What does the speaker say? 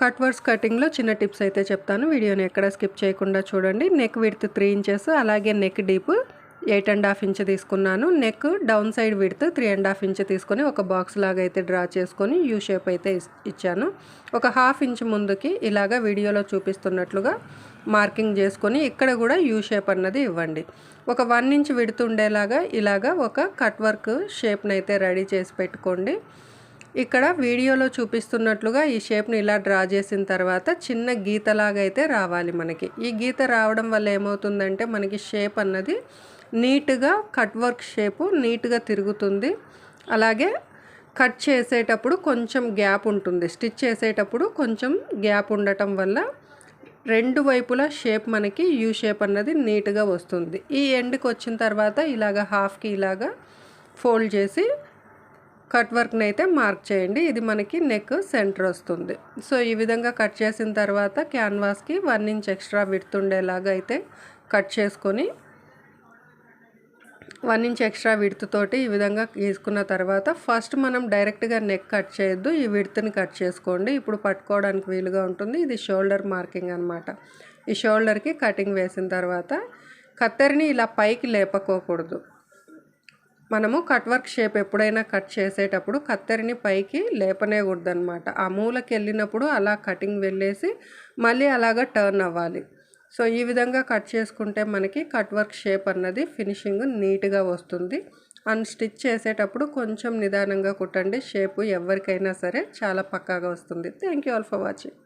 Cut works కటింగ్లో చిన్న tips అయితే చెప్తాను. వీడియోని ఎక్కడ స్కిప్ చేయకుండా చూడండి. నెక్ విడ్త్ 3 ఇంచెస్, అలాగే నెక్ డీప్ 8.5 ఇంచ్ తీసుకున్నాను. Neck down side width 3.5 inch తీసుకొని ఒక బాక్స్ లాగా అయితే డ్రా చేసుకొని యూ షేప్ అయితే ఇచ్చాను. ఒక హాఫ్ ఇంచ్ ముందుకి ఇలాగా వీడియోలో చూపిస్తున్నట్లుగా మార్కింగ్ చేసుకొని ఇక్కడ కూడా యూ షేప్ అన్నది ఇవ్వండి. ఒక 1 ఇంచ్ విడ్త్ ఉండేలాగా ఇలాగా ఒక కట్ వర్క్ షేప్ని అయితే రెడీ చేసి పెట్టుకోండి. ఇక్కడ వీడియోలో చూపిస్తున్నట్లుగా ఈ షేప్ని ఇలా డ్రా చేసిన తర్వాత చిన్న గీతలాగా అయితే రావాలి మనకి. ఈ గీత రావడం వల్ల ఏమవుతుందంటే మనకి షేప్ అన్నది నీట్గా కట్ వర్క్ షేపు నీట్గా తిరుగుతుంది. అలాగే కట్ చేసేటప్పుడు కొంచెం గ్యాప్ ఉంటుంది. స్టిచ్ చేసేటప్పుడు కొంచెం గ్యాప్ ఉండటం వల్ల రెండు వైపులా షేప్ మనకి యూ షేప్ అన్నది నీట్గా వస్తుంది. ఈ ఎండ్కి వచ్చిన తర్వాత ఇలాగ హాఫ్కి ఇలాగా ఫోల్డ్ చేసి కట్ వర్క్ని అయితే మార్క్ చేయండి. ఇది మనకి నెక్ సెంటర్ వస్తుంది. సో ఈ విధంగా కట్ చేసిన తర్వాత క్యాన్వాస్కి 1 ఇంచ్ ఎక్స్ట్రా విడ్త్ ఉండేలాగా అయితే కట్ చేసుకొని 1 ఇంచ్ ఎక్స్ట్రా విడ్త్ తోటి ఈ విధంగా గీసుకున్న తర్వాత ఫస్ట్ మనం డైరెక్ట్గా నెక్ కట్ చేయొద్దు, ఈ విడ్త్ని కట్ చేసుకోండి. ఇప్పుడు పట్టుకోవడానికి వీలుగా ఉంటుంది. ఇది షోల్డర్ మార్కింగ్ అనమాట. ఈ షోల్డర్కి కటింగ్ వేసిన తర్వాత కత్తెరని ఇలా పైకి లేపకోకూడదు. మనము కట్ వర్క్ షేప్ ఎప్పుడైనా కట్ చేసేటప్పుడు కత్తెరని పైకి లేపనేకూడదు అనమాట. ఆ మూలకి వెళ్ళినప్పుడు అలా కటింగ్ వెళ్ళేసి మళ్ళీ అలాగా టర్న్ అవ్వాలి. సో ఈ విధంగా కట్ చేసుకుంటే మనకి కట్ వర్క్ షేప్ అన్నది ఫినిషింగ్ నీట్గా వస్తుంది. అండ్ స్టిచ్ చేసేటప్పుడు కొంచెం నిదానంగా కుట్టండి. షేపు ఎవరికైనా సరే చాలా పక్కాగా వస్తుంది. Thank you all for watching.